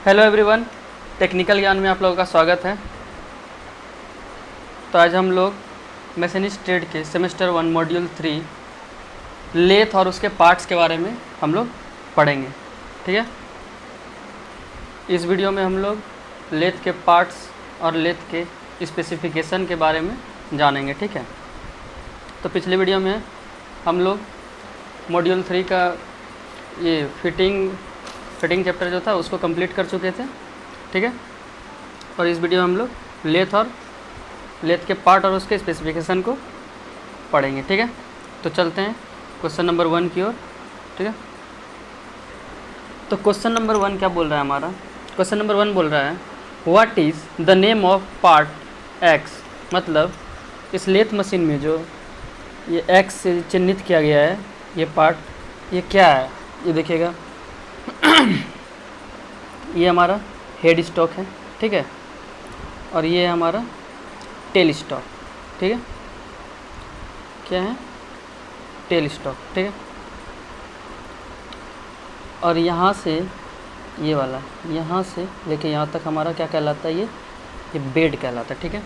Hello everyone, technical ज्ञान में आप लोगों का स्वागत है। तो आज हम लोग मैसेनिस्ट ट्रेड के सेमेस्टर 1 मॉड्यूल 3 लेथ और उसके पार्ट्स के बारे में हम लोग पढ़ेंगे। ठीक है, इस वीडियो में हम लोग लेथ के पार्ट्स और लेथ के स्पेसिफिकेशन के बारे में जानेंगे। ठीक है, तो पिछले वीडियो में हम लोग मॉड्यूल 3 का ये फिटिंग चैप्टर जो था उसको कंप्लीट कर चुके थे। ठीक है, और इस वीडियो में हम लोग लेथ के पार्ट और उसके स्पेसिफिकेशन को पढ़ेंगे। ठीक है, तो चलते हैं क्वेश्चन नंबर 1 की ओर। ठीक है, तो क्वेश्चन नंबर 1 क्या बोल रहा है हमारा? क्वेश्चन नंबर 1 बोल रहा है what is the name of part x. मतलब इस लेथ मशीन में जो ये एक्स से चिन्हित किया गया है ये पार्ट, ये क्या है? ये देखिएगा ये हमारा हेड स्टॉक है। ठीक है, और ये है हमारा टेल स्टॉक। ठीक है, क्या है? Tell stock. ठीक है, और यहाँ से ये वाला, यहाँ से लेके यहाँ तक हमारा क्या कहलाता है? ये बेड कहलाता है। ठीक है,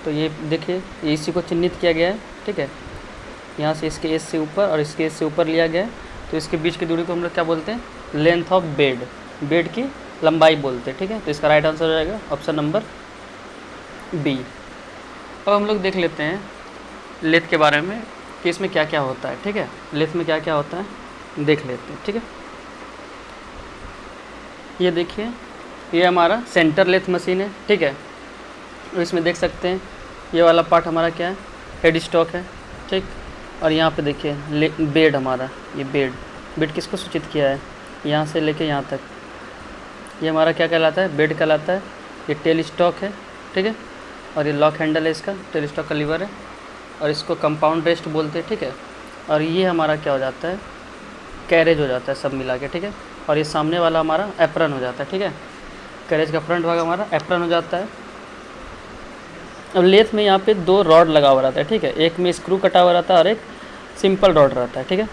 तो ये देखिए ये इसी को चिन्हित किया गया है। ठीक है, यहाँ से इसके एज से ऊपर और इसके एज से ऊपर लिया गया है, तो इसके बीच की दूरी को हम लोग क्या बोलते हैं? लेंथ ऑफ बेड की लंबाई बोलते हैं। ठीक है, तो इसका राइट आंसर हो जाएगा ऑप्शन नंबर बी। अब हम लोग देख लेते हैं लेथ के बारे में कि इसमें क्या क्या होता है। ठीक है, लेथ में क्या क्या होता है देख लेते हैं। ठीक है, ये देखिए ये हमारा सेंटर लेथ मशीन है। ठीक है, और इसमें देख सकते हैं ये वाला पार्ट हमारा क्या है? हेड स्टॉक है। ठीक, और यहाँ पे देखिए बेड हमारा, ये बेड किसको सूचित किया है? यहाँ से लेके यहाँ तक ये हमारा क्या कहलाता है? बेड कहलाता है। ये टेल स्टॉक है। ठीक है, और ये लॉक हैंडल है इसका, टेल स्टॉक का लीवर है, और इसको कंपाउंड रेस्ट बोलते हैं। ठीक है, और ये हमारा क्या हो जाता है? कैरेज हो जाता है सब मिला के। ठीक है, और ये सामने वाला हमारा एप्रन हो जाता है। ठीक है, कैरेज का फ्रंट भाग हमारा एप्रन हो जाता है। अब लेथ में यहाँ पे 2 रॉड लगा हुआ रहता है। ठीक है, एक में स्क्रू कटा हुआ रहता है और एक सिंपल रॉड रहता है। ठीक है,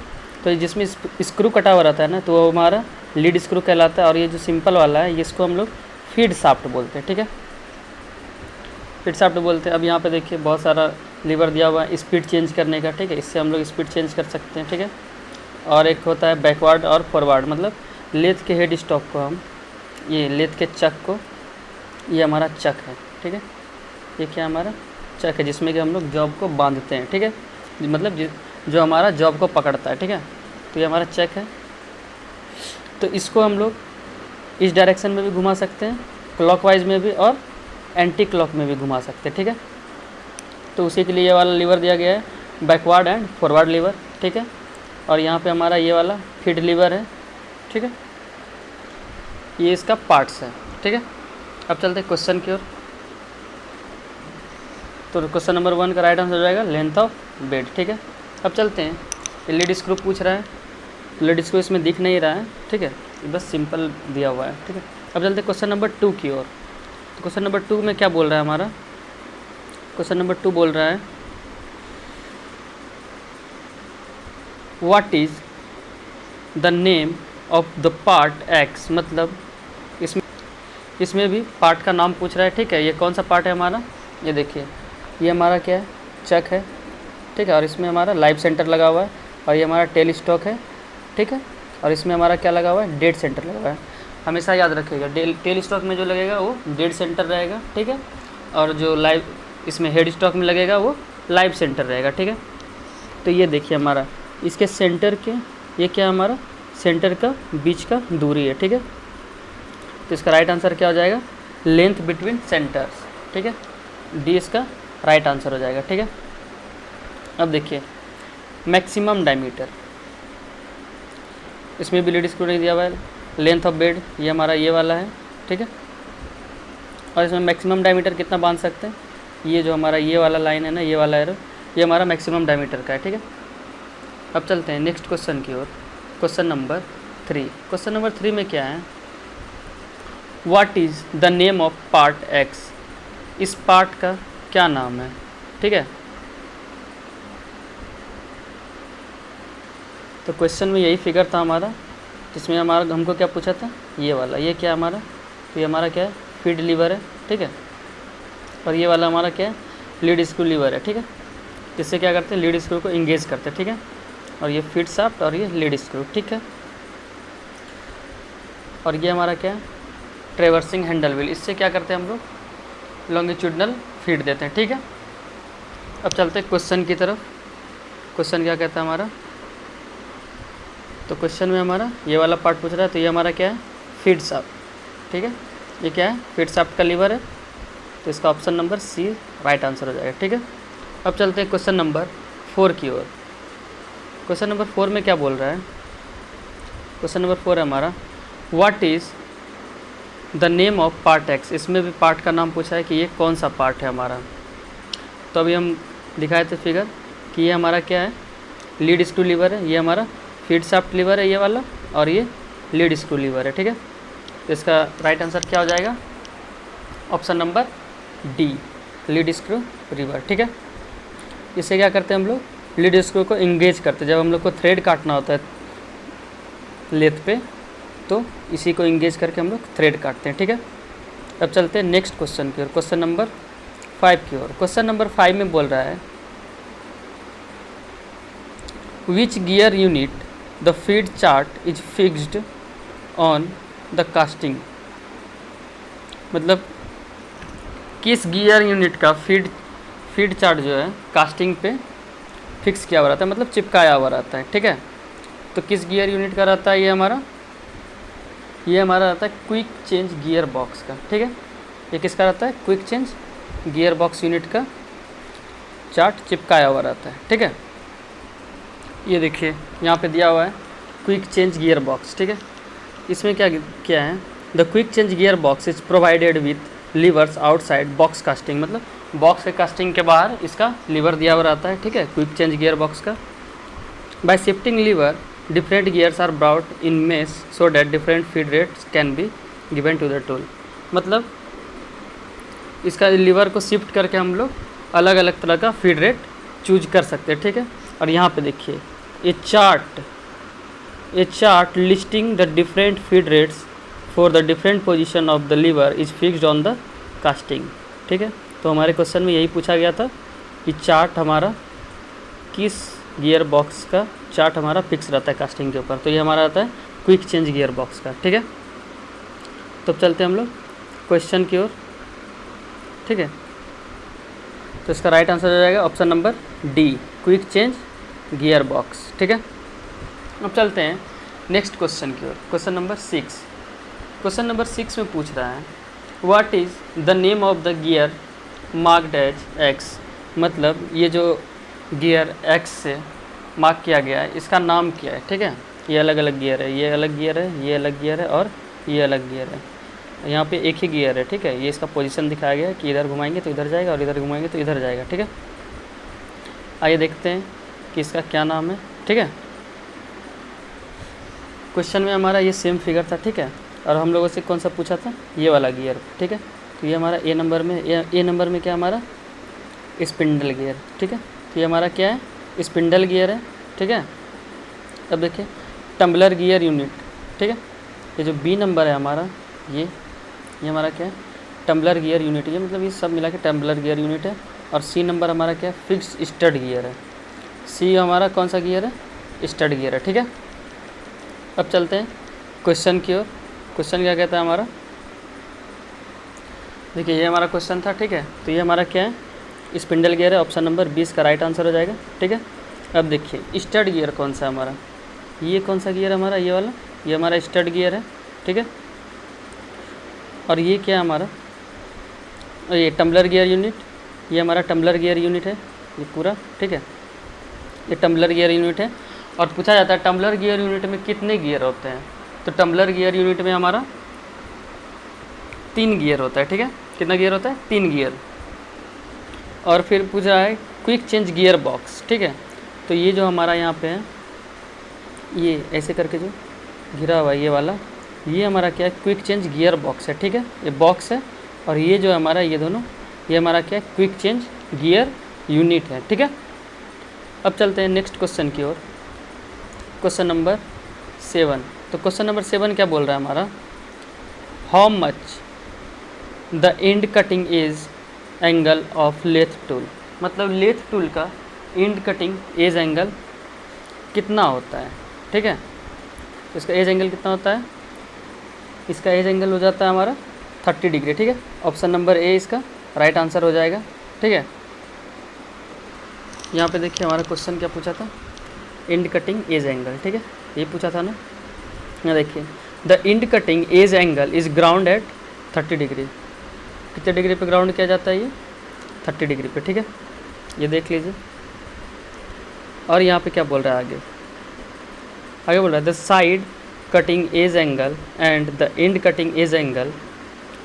तो जिसमें स्क्रू कटा हुआ रहता है ना, तो वो हमारा लीड स्क्रू कहलाता है, और ये जो सिंपल वाला है इसको हम लोग फीड शाफ्ट बोलते हैं। ठीक है, फीड शाफ्ट बोलते हैं। अब यहाँ पे देखिए बहुत सारा लीवर दिया हुआ है स्पीड चेंज करने का। ठीक है, इससे हम लोग स्पीड चेंज कर सकते हैं। ठीक है, और एक होता है बैकवर्ड और फॉरवर्ड, मतलब लेथ के हेड स्टॉक को हम, ये लेथ के चक को, ये हमारा चक है। ठीक है, ये क्या हमारा चक है जिसमें कि हम लोग जॉब को बांधते हैं। ठीक है, मतलब जो हमारा जॉब को पकड़ता है। ठीक है, तो ये हमारा चक है। तो इसको हम लोग इस डायरेक्शन में भी घुमा सकते हैं, क्लॉकवाइज में भी और एंटी क्लॉक में भी घुमा सकते हैं। ठीक है, तो उसी के लिए ये वाला लीवर दिया गया है, बैकवर्ड एंड फॉरवर्ड लीवर। ठीक है, और यहाँ पे हमारा ये वाला फीड लीवर है। ठीक है, ये इसका पार्ट्स है। ठीक है, अब चलते हैं क्वेश्चन की ओर। तो क्वेश्चन नंबर 1 का राइट आंसर हो जाएगा लेंथ ऑफ बेड। ठीक है, अब चलते हैं, ये लीड स्क्रू पूछ रहा है, लीड स्क्रू इसमें दिख नहीं रहा है। ठीक है, बस सिंपल दिया हुआ है। ठीक है, अब चलते हैं क्वेश्चन नंबर 2 की ओर। तो क्वेश्चन नंबर 2 में क्या बोल रहा है हमारा? क्वेश्चन नंबर 2 बोल रहा है what is the name of the part x. मतलब इसमें भी पार्ट का नाम पूछ रहा है। ठीक है, ये कौन सा पार्ट है हमारा? ये देखिए ये हमारा क्या है? चक है। ठीक है, और इसमें हमारा लाइव सेंटर लगा हुआ है, और ये हमारा टेल स्टॉक है। ठीक है, और इसमें हमारा क्या लगा हुआ है? डेड सेंटर लगा हुआ है। हमेशा याद रखिएगा टेल स्टॉक में जो लगेगा वो डेड सेंटर रहेगा। ठीक है, और जो लाइव इसमें हेड स्टॉक में लगेगा वो लाइव सेंटर रहेगा। ठीक है, तो ये देखिए हमारा इसके सेंटर के, ये क्या है हमारा? सेंटर का बीच का दूरी है। ठीक है, तो इसका राइट आंसर क्या हो जाएगा? Length between centres. ठीक है, डी इसका राइट आंसर हो जाएगा। ठीक है, अब देखिए मैक्सिमम डायमीटर, इसमें भी लीड स्क्रू नहीं दिया हुआ है। लेंथ ऑफ बेड ये हमारा ये वाला है। ठीक है, और इसमें मैक्सिमम डायमीटर कितना बांध सकते हैं? ये जो हमारा ये वाला लाइन है ना, ये वाला एरो, ये हमारा मैक्सिमम डायमीटर का है। ठीक है, अब चलते हैं नेक्स्ट क्वेश्चन की ओर। Question number 3। क्वेश्चन नंबर 3 में क्या है? What is the name of part X. इस पार्ट का क्या नाम है? ठीक है, तो क्वेश्चन में यही फिगर था हमारा जिसमें हमारा हमको क्या पूछा था, ये वाला, ये क्या हमारा, तो ये हमारा क्या है, फीड लीवर है, ठीक है। और ये वाला हमारा क्या है, लीड स्क्रू लीवर है, ठीक है। जिससे क्या करते हैं, लीड स्क्रू को इंगेज करते हैं, ठीक है। और ये फीड शाफ्ट और ये लीड स्क्रू, ठीक है। और ये हमारा क्या है, ट्रेवर्सिंग हैंडल व्हील, इससे क्या करते हैं हम लोग, लॉन्गिट्यूडनल फीड देते हैं, ठीक है। अब चलते हैं क्वेश्चन की तरफ। क्वेश्चन क्या कहता है हमारा, तो क्वेश्चन में हमारा ये वाला पार्ट पूछ रहा है, तो ये हमारा क्या है, फीड शाफ्ट, ठीक है। ये क्या है, फीड शाफ्ट का लीवर है, तो इसका option number C right answer हो जाएगा, ठीक है। अब चलते हैं क्वेश्चन नंबर 4 की ओर। क्वेश्चन नंबर 4 में क्या बोल रहा है, क्वेश्चन नंबर 4 है हमारा, what is the name of part x. इसमें भी पार्ट का नाम पूछा है कि ये कौन सा पार्ट है हमारा। तो अभी हम दिखाए थे फिगर कि ये हमारा क्या है, लीड स्क्रू लीवर है, ये हमारा फीड शाफ्ट लीवर है ये वाला, और ये लीड स्क्रू लीवर है, ठीक है। तो इसका राइट आंसर क्या हो जाएगा, option number D, lead screw lever, ठीक है। इससे क्या करते हैं हम लोग, लीड स्क्रू को इंगेज करते हैं। जब हम लोग को थ्रेड काटना होता है लेथ पे, तो इसी को इंगेज करके हम लोग थ्रेड काटते हैं, ठीक है। अब चलते हैं नेक्स्ट क्वेश्चन की ओर, क्वेश्चन नंबर 5 की ओर। क्वेश्चन नंबर 5 में बोल रहा है, which gear unit the feed chart is fixed on the casting. मतलब किस गियर यूनिट का फीड चार्ट जो है कास्टिंग पे फिक्स किया हुआ रहता है, मतलब चिपकाया हुआ रहता है, ठीक है। तो किस गियर यूनिट का रहता है, ये हमारा रहता है क्विक चेंज गियर बॉक्स का, ठीक है। ये किसका रहता है, quick change gear box unit का चार्ट चिपकाया हुआ रहता है, ठीक है। ये देखिए यहाँ पे दिया हुआ है क्विक चेंज गियर बॉक्स, ठीक है। इसमें क्या है, the quick change gear box is provided with levers outside box casting. मतलब बॉक्स के कास्टिंग के बाहर इसका लीवर दिया हुआ रहता है, ठीक है, क्विक चेंज गियर बॉक्स का। By shifting lever different gears are brought in mesh so that different feed rates can be given to the tool. मतलब इसका लीवर को शिफ्ट करके हम लोग अलग अलग तरह का फीड रेट चूज कर सकते हैं, ठीक है। और यहाँ पे देखिए ये chart listing the different feed rates for the different position of the lever is fixed on the casting, ठीक है। तो हमारे क्वेश्चन में यही पूछा गया था कि चार्ट हमारा किस गियर बॉक्स का चार्ट हमारा फिक्स रहता है कास्टिंग के ऊपर। तो ये हमारा रहता है क्विक चेंज गियर बॉक्स का, ठीक है। तो चलते हैं हम लोग क्वेश्चन की ओर, ठीक है। तो इसका राइट आंसर हो जाएगा option number D, quick change gear box, ठीक है। अब चलते हैं नेक्स्ट क्वेश्चन की ओर, क्वेश्चन नंबर 6। क्वेश्चन नंबर 6 में पूछ रहा है, what is the name of the gear marked as X. मतलब ये जो गियर एक्स से मार्क किया गया है इसका नाम क्या है, ठीक है। ये अलग अलग गियर है, ये अलग गियर है, ये अलग गियर है और ये अलग गियर है। यहाँ पे एक ही गियर है, ठीक है। ये इसका पोजीशन दिखाया गया है कि इधर घुमाएंगे तो इधर जाएगा और इधर घुमाएंगे तो इधर जाएगा, ठीक है। आइए देखते हैं कि इसका क्या नाम है, ठीक है। क्वेश्चन में हमारा ये सेम फिगर था, ठीक है। और हम लोगों से कौन सा पूछा था, ये वाला गियर, ठीक है। तो ये हमारा ए नंबर में क्या हमारा स्पिंडल गियर, ठीक है। तो ये हमारा क्या है, स्पिंडल गियर है, ठीक है। अब देखिए टम्बलर गियर यूनिट, ठीक है। ये जो बी नंबर है हमारा ये हमारा क्या है, टम्बलर गियर यूनिट। ये मतलब ये सब मिला के टम्बलर गियर यूनिट है। और सी नंबर हमारा क्या है, फिक्स स्टड गियर है। सी हमारा कौन सा गियर है, स्टड गियर है, ठीक है। अब चलते हैं क्वेश्चन की ओर। क्वेश्चन क्या कहता है हमारा, देखिए ये हमारा क्वेश्चन था, ठीक है। तो ये हमारा क्या है, स्पिंडल गियर है, ऑप्शन नंबर 20 का राइट आंसर हो जाएगा, ठीक है। अब देखिए स्टड गियर कौन सा है हमारा, ये कौन सा गियर है हमारा, ये वाला, ये हमारा स्टड गियर है, ठीक है। और ये क्या है हमारा, ये टम्बलर गियर यूनिट, ये हमारा टम्बलर गियर यूनिट है ये पूरा, ठीक है। ये टम्बलर गियर यूनिट है। और पूछा जाता है टम्बलर गियर यूनिट में कितने गियर होते हैं, तो टम्बलर गियर यूनिट में हमारा 3 गियर होता है, ठीक है। कितना गियर होता है, 3 गियर। और फिर पूछा है क्विक चेंज गियर बॉक्स, ठीक है। तो ये जो हमारा यहाँ पे है, ये ऐसे करके जो घिरा हुआ है ये वाला, ये हमारा क्या है, क्विक चेंज गियर बॉक्स है, ठीक है। ये बॉक्स है। और ये जो हमारा ये दोनों, ये हमारा क्या है, क्विक चेंज गियर यूनिट है, ठीक है। अब चलते हैं नेक्स्ट क्वेश्चन की ओर, क्वेश्चन नंबर 7। तो क्वेश्चन नंबर 7 क्या बोल रहा है हमारा, how much the end cutting edge angle of lathe tool. मतलब लेथ टूल का एंड कटिंग एज एंगल कितना होता है, ठीक है। तो इसका एज एंगल कितना होता है, इसका एज एंगल हो जाता है हमारा 30 डिग्री, ठीक है। ऑप्शन नंबर ए इसका राइट आंसर हो जाएगा, ठीक है। यहाँ पे देखिए हमारा क्वेश्चन क्या पूछा था, एंड कटिंग एज एंगल, ठीक है, ये पूछा था ना। यहाँ देखिए, the end cutting edge angle is ground eight 30 degree. कितने डिग्री पे ग्राउंड किया जाता है, ये 30 डिग्री पे, ठीक है, ये देख लीजिए। और यहाँ पे क्या बोल रहा है आगे, आगे बोल रहा है the side cutting edge angle and the end cutting edge angle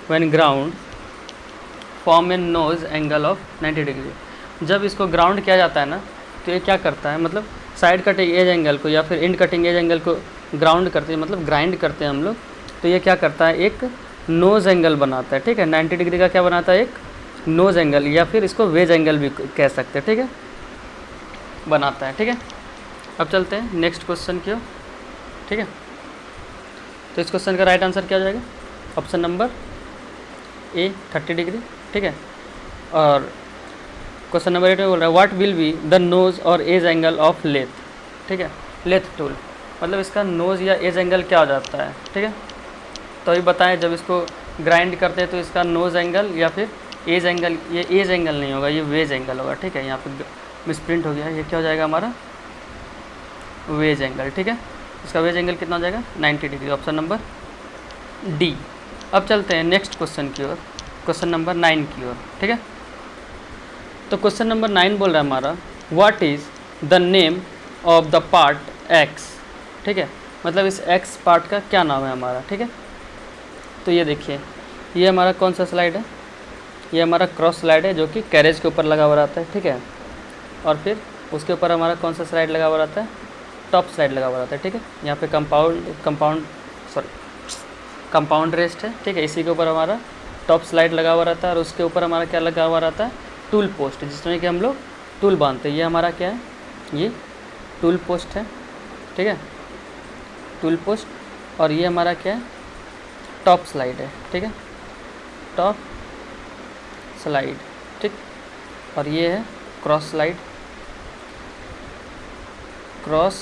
when ground form a nose angle of 90 degree. जब इसको ग्राउंड किया जाता है ना, तो ये क्या करता है, मतलब साइड कटिंग एज एंगल को या फिर एंड कटिंग एज एंगल को ग्राउंड करते हैं, मतलब ग्राइंड करते हैं हम लोग, तो ये क्या करता है, एक नोज एंगल बनाता है, ठीक है। 90 डिग्री का क्या बनाता है, एक नोज एंगल, या फिर इसको वेज एंगल भी कह सकते हैं, ठीक है, बनाता है, ठीक है। अब चलते हैं नेक्स्ट क्वेश्चन की ओर, ठीक है। तो इस क्वेश्चन का राइट आंसर क्या हो जाएगा, ऑप्शन नंबर ए 30 डिग्री, ठीक है। और क्वेश्चन नंबर 8 में बोल रहा है what will be the nose और एज एंगल ऑफ लेथ, ठीक है, लेथ टूल। मतलब इसका नोज या एज एंगल क्या हो जाता है, ठीक है। तो अभी बताएं, जब इसको ग्राइंड करते हैं तो इसका नोज एंगल या फिर एज एंगल, ये एज एंगल नहीं होगा, ये वेज एंगल होगा, ठीक है। यहाँ पे मिसप्रिंट हो गया, ये क्या हो जाएगा हमारा, वेज एंगल, ठीक है। इसका वेज एंगल कितना हो जाएगा, 90 डिग्री, ऑप्शन नंबर डी। अब चलते हैं नेक्स्ट क्वेश्चन की ओर, क्वेश्चन नंबर 9 की ओर, ठीक है। तो क्वेश्चन नंबर 9 बोल रहा है हमारा what is the name of the part x, ठीक है। मतलब इस एक्स पार्ट का क्या नाम है हमारा, ठीक है। तो ये देखिए, ये हमारा कौन सा स्लाइड है, ये हमारा क्रॉस स्लाइड है जो कि कैरेज के ऊपर लगा हुआ रहता है, ठीक है। और फिर उसके ऊपर हमारा कौन सा स्लाइड लगा हुआ रहता है, टॉप स्लाइड लगा हुआ रहता है, ठीक है। यहाँ पे कंपाउंड रेस्ट है, ठीक है, इसी के ऊपर हमारा टॉप स्लाइड लगा हुआ रहता है। और उसके ऊपर हमारा क्या लगा हुआ रहता है, टूल पोस्ट, जिसमें कि हम लोग टूल बांधते हैं। ये हमारा क्या है, ये टूल पोस्ट है, ठीक है, टूल पोस्ट। और ये हमारा क्या है, टॉप स्लाइड है, ठीक है, टॉप स्लाइड, ठीक। और ये है क्रॉस स्लाइड, क्रॉस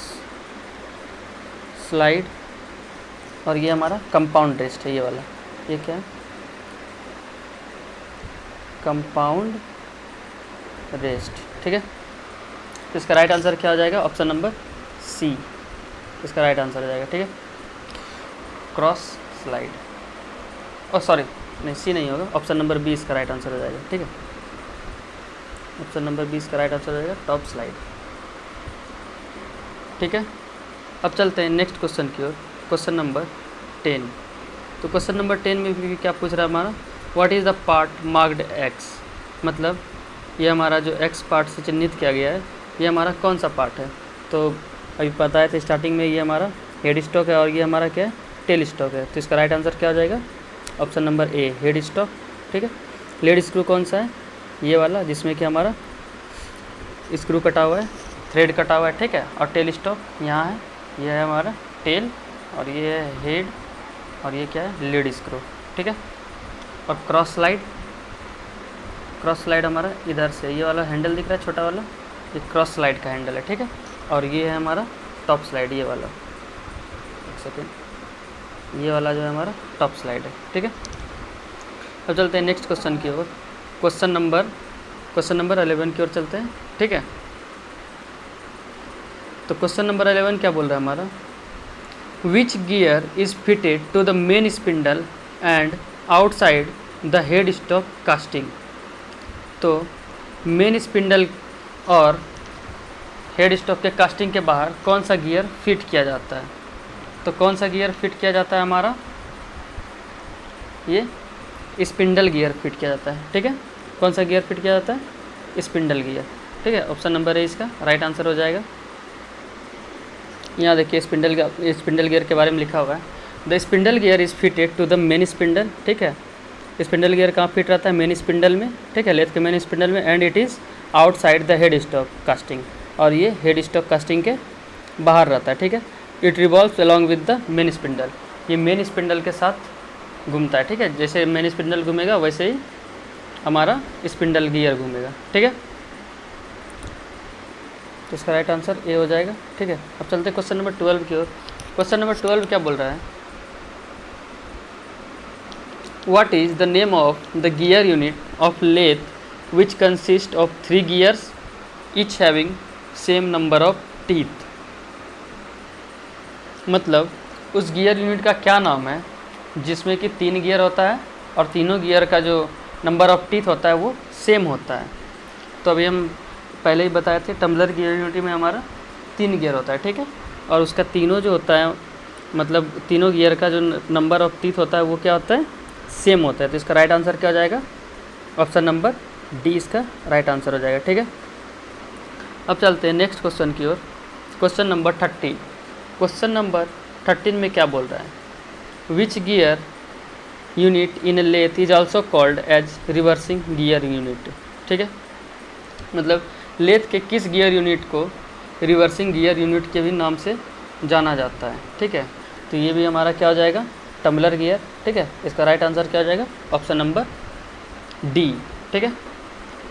स्लाइड। और ये हमारा कंपाउंड रेस्ट है, ये वाला, ये क्या है, कंपाउंड रेस्ट, ठीक है। तो इसका राइट आंसर क्या हो जाएगा, ऑप्शन नंबर सी इसका राइट आंसर हो जाएगा, ठीक है, क्रॉस स्लाइड। और सॉरी नहीं, सी नहीं होगा, ऑप्शन नंबर बी इसका राइट आंसर हो जाएगा, ठीक है। ऑप्शन नंबर 20 का राइट आंसर हो जाएगा टॉप स्लाइड, ठीक है। अब चलते हैं नेक्स्ट क्वेश्चन की ओर, क्वेश्चन नंबर 10। तो क्वेश्चन नंबर 10 में भी क्या पूछ रहा है हमारा, what is the part marked x. मतलब ये हमारा जो एक्स पार्ट से चिन्हित किया गया है, ये हमारा कौन सा पार्ट है। तो अभी पता है, तो स्टार्टिंग में ये हमारा हेड स्टॉक है और ये हमारा क्या है, टेल स्टॉक है। तो इसका राइट आंसर क्या हो जाएगा, option number A head stock, ठीक है। लेड स्क्रू कौन सा है, ये वाला, जिसमें कि हमारा स्क्रू कटा हुआ है, थ्रेड कटा हुआ है, ठीक है। और टेल स्टॉक यहाँ है, ये है हमारा टेल, और ये है हेड, और ये क्या है, लीड स्क्रू, ठीक है। और क्रॉस स्लाइड हमारा इधर से, ये वाला हैंडल दिख रहा है छोटा वाला, ये क्रॉस स्लाइड का हैंडल है, ठीक है। और ये है हमारा टॉप स्लाइड, ये वाला, एक सेकेंड, ये वाला जो है हमारा टॉप स्लाइड है, ठीक है। अब चलते हैं नेक्स्ट क्वेश्चन की ओर, क्वेश्चन नंबर 11 की ओर चलते हैं, ठीक है। तो क्वेश्चन नंबर 11 क्या बोल रहा है हमारा, which gear is fitted to the main spindle and outside the head stock casting. तो मेन स्पिंडल और हेड स्टॉक के कास्टिंग के बाहर कौन सा गियर फिट किया जाता है। तो कौन सा गियर फिट किया जाता है हमारा, ये स्पिंडल गियर फिट किया जाता है, ठीक है। कौन सा गियर फिट किया जाता है, स्पिंडल गियर, ठीक है। ऑप्शन नंबर ए इसका राइट आंसर हो जाएगा। यहाँ देखिए स्पिंडल गियर के बारे में लिखा हुआ है, the spindle gear is fitted to the main spindle, ठीक है। स्पिंडल गियर कहाँ फिट रहता है, मेन स्पिंडल में, ठीक है, लेथ के मेन स्पिंडल में, and it is outside the head stock casting, और ये हेड स्टॉक कास्टिंग के बाहर रहता है, ठीक है। It revolves along with the main spindle, ये मेन स्पिंडल के साथ घूमता है, ठीक है। जैसे मेन स्पिंडल घूमेगा वैसे ही हमारा स्पिंडल गियर घूमेगा, ठीक है। तो इसका राइट आंसर ए हो जाएगा, ठीक है। अब चलते हैं क्वेश्चन नंबर 12 की ओर। क्वेश्चन नंबर 12 क्या बोल रहा है, what is the name of the gear unit of lathe which consist of 3 gears each having same number of teeth. मतलब उस गियर यूनिट का क्या नाम है जिसमें कि 3 गियर होता है और तीनों गियर का जो नंबर ऑफ टीथ होता है वो सेम होता है। तो अभी हम पहले ही बताए थे टम्बलर गियर यूनिट में हमारा 3 गियर होता है, ठीक है। और उसका तीनों जो होता है, मतलब तीनों गियर का जो नंबर ऑफ टीथ होता है वो क्या होता है, सेम होता है। तो इसका राइट आंसर क्या हो जाएगा, ऑप्शन नंबर डी इसका राइट आंसर हो जाएगा, ठीक है। अब चलते हैं नेक्स्ट क्वेश्चन की ओर। Question number 13। क्वेश्चन नंबर 13 में क्या बोल रहा है, which gear unit in a lathe is also called as reversing gear unit, ठीक है। मतलब लेथ के किस गियर यूनिट को रिवर्सिंग गियर यूनिट के भी नाम से जाना जाता है, ठीक है। तो ये भी हमारा क्या हो जाएगा, टम्बलर गियर, ठीक है। इसका राइट आंसर क्या हो जाएगा, ऑप्शन नंबर डी, ठीक है।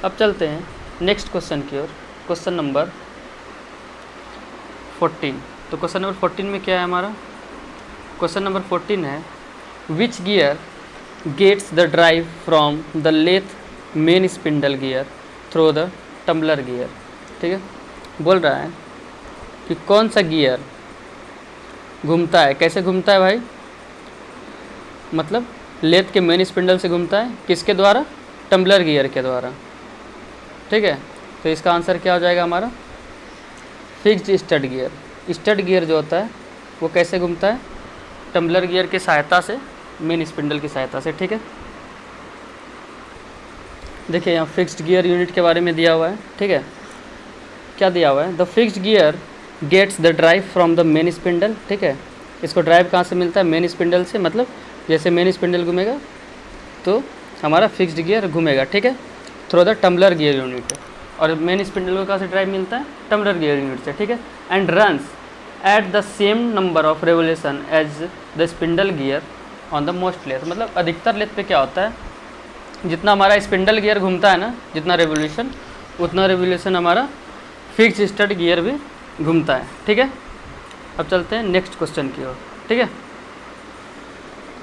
अब चलते हैं नेक्स्ट क्वेश्चन की ओर। Question number 14। तो क्वेश्चन नंबर 14 में क्या है हमारा, क्वेश्चन नंबर 14 है, which gear gets the drive from the lathe main spindle gear through the tumbler gear, ठीक है। बोल रहा है कि कौन सा गियर घूमता है, कैसे घूमता है भाई, मतलब लेथ के मेन स्पिंडल से घूमता है, किसके द्वारा, टम्बलर गियर के द्वारा, ठीक है। तो इसका आंसर क्या हो जाएगा हमारा, fixed stud gear. Stud gear जो होता है वो कैसे घूमता है, टम्बलर गियर की सहायता से, मेन स्पिंडल की सहायता से, ठीक है। देखिए यहाँ फिक्स्ड गियर यूनिट के बारे में दिया हुआ है, ठीक है। क्या दिया हुआ है, the fixed gear gets the drive from the main spindle, ठीक है। इसको ड्राइव कहाँ से मिलता है, मेन स्पिंडल से, मतलब जैसे मेन स्पिंडल घूमेगा तो हमारा फिक्स्ड गियर घूमेगा, ठीक है, through the tumbler gear unit. और मेन स्पिंडल को कहाँ से ड्राइव मिलता है, टम्बलर गियर यूनिट से, ठीक है। And runs at the same number of revolution as the spindle gear on the most lathe. मतलब अधिकतर लेथ पे क्या होता है, जितना हमारा स्पिंडल गियर घूमता है ना, जितना रेवोल्यूशन, उतना रेवोल्यूशन हमारा फिक्स्ड स्टड गियर भी घूमता है, ठीक है। अब चलते हैं नेक्स्ट क्वेश्चन की ओर, ठीक है।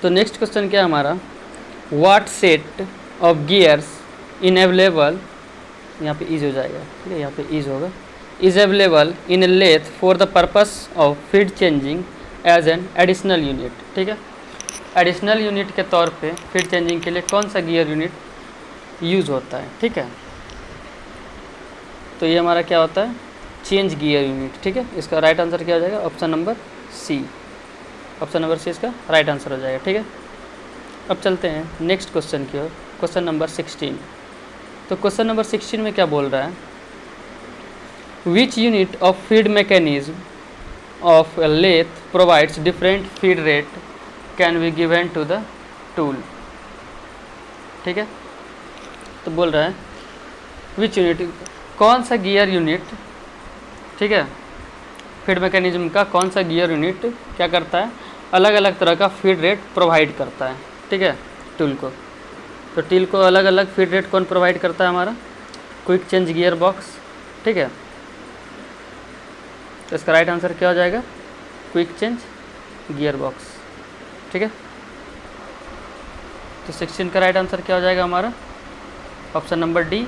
तो नेक्स्ट क्वेश्चन क्या है हमारा, what set of gears in available, यहाँ पे इज हो जाएगा, ठीक है, यहाँ पे इज होगा, is available in a lathe for the purpose of feed changing as an additional unit, ठीक है। एडिशनल यूनिट के तौर पे फीड चेंजिंग के लिए कौन सा गियर यूनिट यूज़ होता है, ठीक है। तो ये हमारा क्या होता है, चेंज गियर यूनिट, ठीक है। इसका राइट आंसर क्या हो जाएगा, option number C, option number C इसका राइट आंसर हो जाएगा, ठीक है। अब चलते हैं नेक्स्ट क्वेश्चन की ओर। Question number 16। तो क्वेश्चन नंबर 16 में क्या बोल रहा है, which unit of feed mechanism of a lathe provides different feed rate can be given to the tool, ठीक है। तो बोल रहा है विच यूनिट, कौन सा गियर यूनिट, ठीक है, फीड मैकेनिज्म का कौन सा गियर यूनिट क्या करता है, अलग अलग तरह का फीड रेट प्रोवाइड करता है, ठीक है, टूल को। तो टूल को अलग अलग फीड रेट कौन प्रोवाइड करता है, हमारा क्विक चेंज गियर बॉक्स, ठीक है। तो इसका राइट आंसर क्या हो जाएगा, क्विक चेंज गियर बॉक्स, ठीक है। तो 16 का राइट आंसर क्या हो जाएगा हमारा, option number D,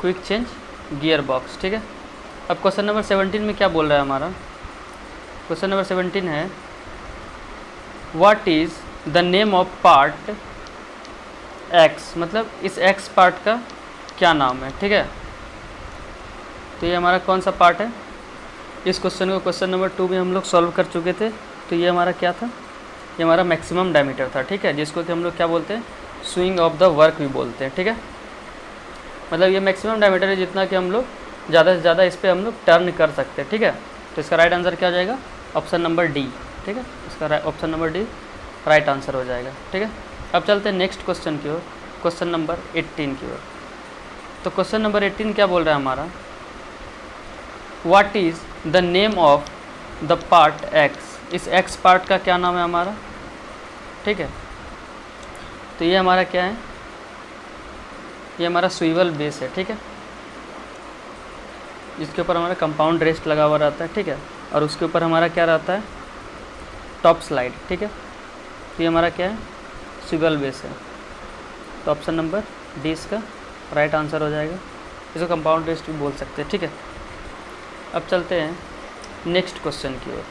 quick change gear box, ठीक है। अब क्वेश्चन नंबर 17 में क्या बोल रहा है हमारा, क्वेश्चन नंबर 17 है, what is the name of part x, मतलब इस एक्स पार्ट का क्या नाम है, ठीक है। तो ये हमारा कौन सा पार्ट है, इस क्वेश्चन को क्वेश्चन नंबर 2 में हम लोग सॉल्व कर चुके थे। तो ये हमारा क्या था, ये हमारा मैक्सिमम डायमीटर था, ठीक है, जिसको कि हम लोग क्या बोलते हैं, स्विंग ऑफ द वर्क भी बोलते हैं, ठीक है। मतलब ये मैक्सिमम डायमीटर है जितना कि हम लोग ज़्यादा से ज़्यादा इस पर हम लोग टर्न कर सकते हैं, ठीक है। तो इसका राइट आंसर क्या हो जाएगा, ऑप्शन नंबर डी, ठीक है। इसका option number D right answer हो जाएगा, ठीक है। अब चलते हैं नेक्स्ट क्वेश्चन की ओर, क्वेश्चन नंबर 18 की ओर। तो क्वेश्चन नंबर 18 क्या बोल रहा है हमारा, what is the name of the part X, इस एक्स पार्ट का क्या नाम है हमारा, ठीक है। तो ये हमारा क्या है, ये हमारा स्विवल बेस है, ठीक है, जिसके ऊपर हमारा कंपाउंड रेस्ट लगा हुआ रहता है, ठीक है, और उसके ऊपर हमारा क्या रहता है, टॉप स्लाइड, ठीक है। तो ये हमारा क्या है, स्विवल बेस है। तो ऑप्शन नंबर डी इसका राइट आंसर हो जाएगा। इसको कंपाउंड रेस्ट भी बोल सकते हैं, ठीक है। अब चलते हैं नेक्स्ट क्वेश्चन की ओर।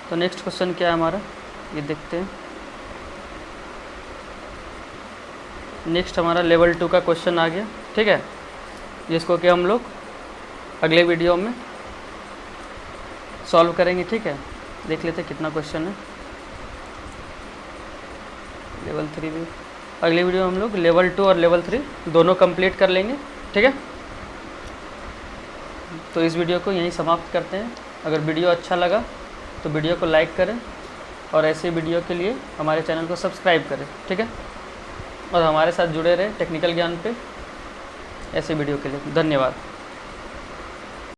तो नेक्स्ट क्वेश्चन क्या है हमारा, ये देखते हैं। नेक्स्ट हमारा लेवल 2 का क्वेश्चन आ गया, ठीक है, जिसको कि हम लोग अगले वीडियो में सॉल्व करेंगे, ठीक है। देख लेते हैं कितना क्वेश्चन है। लेवल 3 भी अगले वीडियो में हम लोग लेवल 2 और लेवल 3 दोनों कंप्लीट कर लेंगे, ठीक है। तो इस वीडियो को यहीं समाप्त करते हैं। अगर वीडियो अच्छा लगा तो वीडियो को लाइक करें और ऐसे वीडियो के लिए हमारे चैनल को सब्सक्राइब करें, ठीक है, और हमारे साथ जुड़े रहें टेक्निकल ज्ञान पे ऐसे वीडियो के लिए। धन्यवाद।